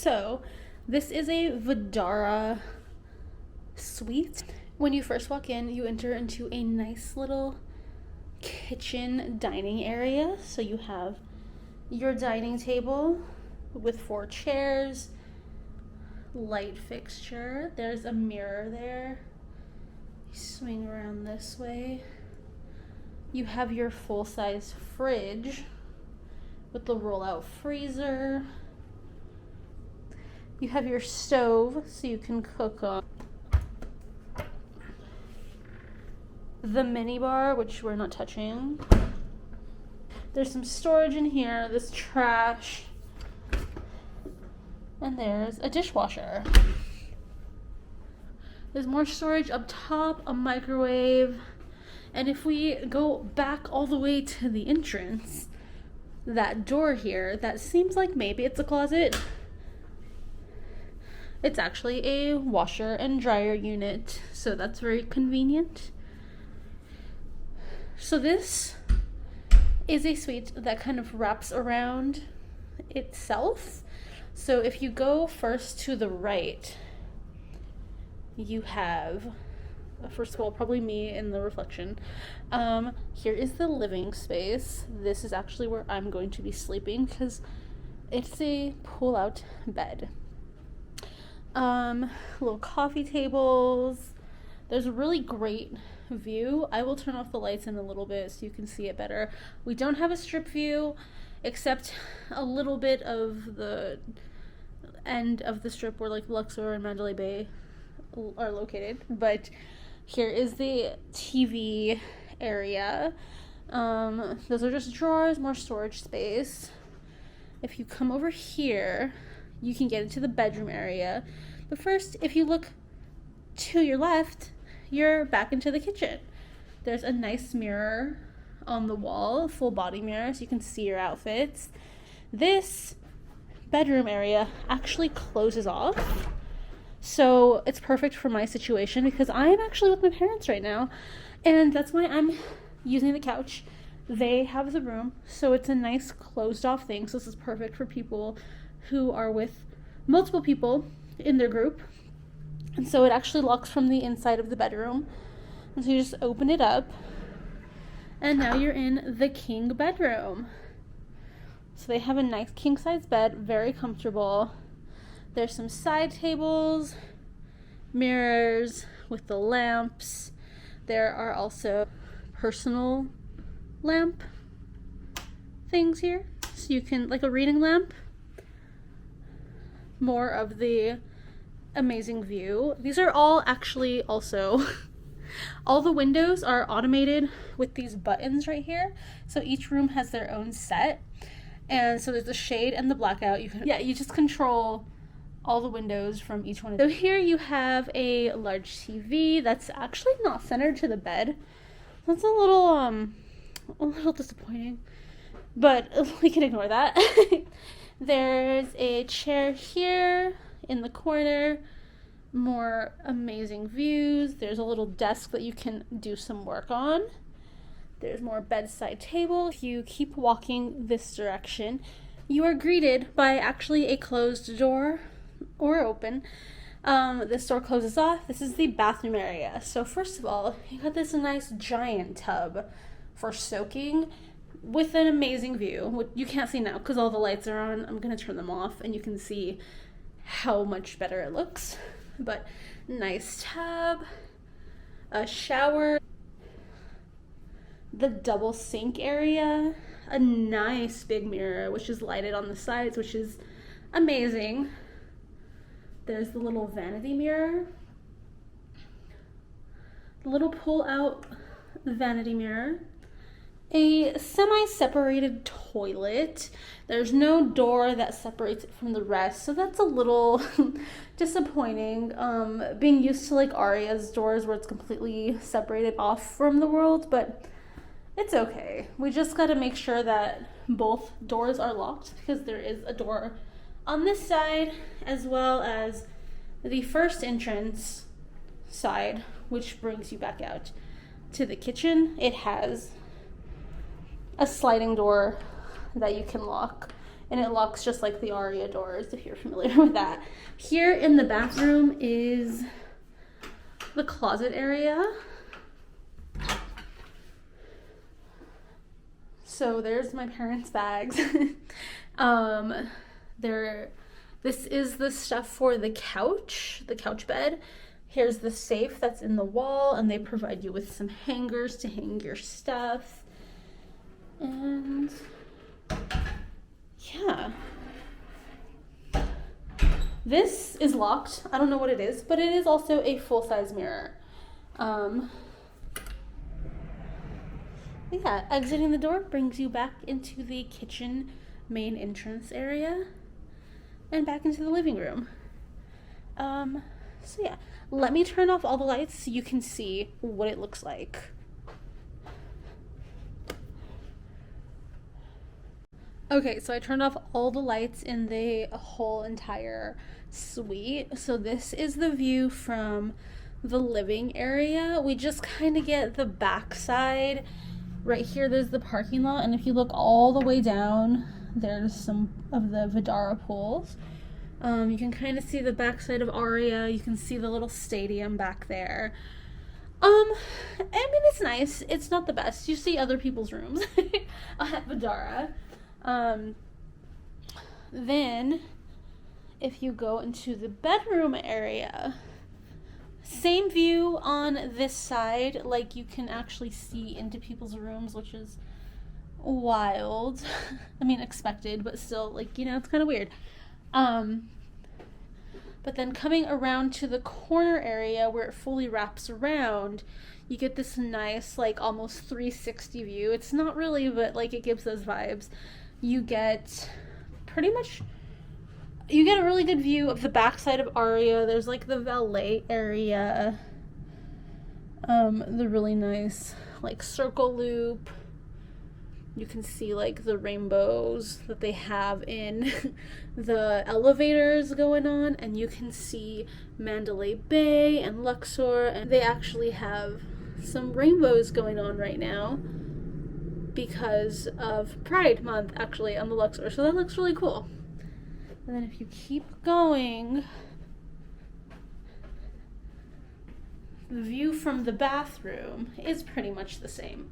So this is a Vdara suite. When you first walk in, you enter into a nice little kitchen dining area. So you have your dining table with 4 chairs, light fixture. There's a mirror there. You swing around this way. You have your full-size fridge with the roll-out freezer. You have your stove so you can cook on. The mini bar, which we're not touching. There's some storage in here, this trash. And there's a dishwasher. There's more storage up top, a microwave. And if we go back all the way to the entrance, that door here, that seems like maybe it's a closet. It's actually a washer and dryer unit, so that's very convenient. So this is a suite that kind of wraps around itself. So if you go first to the right, you have, first of all, probably me in the reflection. Here is the living space. This is actually where I'm going to be sleeping because it's a pull-out bed. Little coffee tables. There's a really great view. I will turn off the lights in a little bit so you can see it better. We don't have a strip view, except a little bit of the end of the strip where like Luxor and Mandalay Bay are located. But here is the TV area. Those are just drawers, more storage space. If you come over here, you can get into the bedroom area. But first, if you look to your left, you're back into the kitchen. There's a nice mirror on the wall, full body mirror, so you can see your outfits. This bedroom area actually closes off, so it's perfect for my situation because I'm actually with my parents right now, and that's why I'm using the couch. They have the room, so it's a nice closed off thing. So this is perfect for people who are with multiple people in their group. And so it actually locks from the inside of the bedroom. And so you just open it up. And now you're in the king bedroom. So they have a nice king size bed, very comfortable. There's some side tables, mirrors with the lamps. There are also personal lamp things here. So you can, like a reading lamp. More of the amazing view. These are all actually also all the windows are automated with these buttons right here, so each room has their own set, and so there's the shade and the blackout. You just control all the windows from each one. So here you have a large TV that's actually not centered to the bed. That's a little disappointing, but we can ignore that. There's a chair here in the corner, more amazing views. There's a little desk that you can do some work on. There's more bedside table. If you keep walking this direction, you are greeted by actually a closed door or open. This door closes off. This is the bathroom area. So first of all, you got this nice giant tub for soaking with an amazing view. You can't see now because all the lights are on. I'm gonna turn them off and you can see how much better it looks. But nice tub, a shower, the double sink area, a nice big mirror which is lighted on the sides, which is amazing. There's the little vanity mirror, the little pull out vanity mirror, a semi-separated toilet. There's no door that separates it from the rest, so that's a little disappointing. Being used to like Aria's doors where it's completely separated off from the world, but it's okay. We just gotta make sure that both doors are locked because there is a door on this side as well as the first entrance side, which brings you back out to the kitchen. It has a sliding door that you can lock and it locks just like the Aria doors, if you're familiar with that. Here in the bathroom is the closet area. So there's my parents' bags. This is the stuff for the couch bed. Here's the safe that's in the wall, and they provide you with some hangers to hang your stuff. And yeah. This is locked. I don't know what it is, but it is also a full-size mirror. Yeah, exiting the door brings you back into the kitchen main entrance area and back into the living room. So yeah, let me turn off all the lights so you can see what it looks like. Okay, so I turned off all the lights in the whole entire suite. So this is the view from the living area. We just kind of get the back side. Right here, there's the parking lot, and if you look all the way down, there's some of the Vdara pools. You can kind of see the backside of Aria. You can see the little stadium back there. I mean, it's nice. It's not the best. You see other people's rooms at Vdara. Then, if you go into the bedroom area, same view on this side, like you can actually see into people's rooms, which is wild. I mean, expected, but still, like, you know, it's kind of weird. But then coming around to the corner area where it fully wraps around, you get this nice, like, almost 360 view. It's not really, but, like, it gives those vibes. You get a really good view of the backside of Aria. There's like the valet area, the really nice like circle loop. You can see like the rainbows that they have in the elevators going on, and you can see Mandalay Bay and Luxor, and they actually have some rainbows going on right now because of Pride Month actually on the Luxor, so that looks really cool. And then if you keep going, the view from the bathroom is pretty much the same.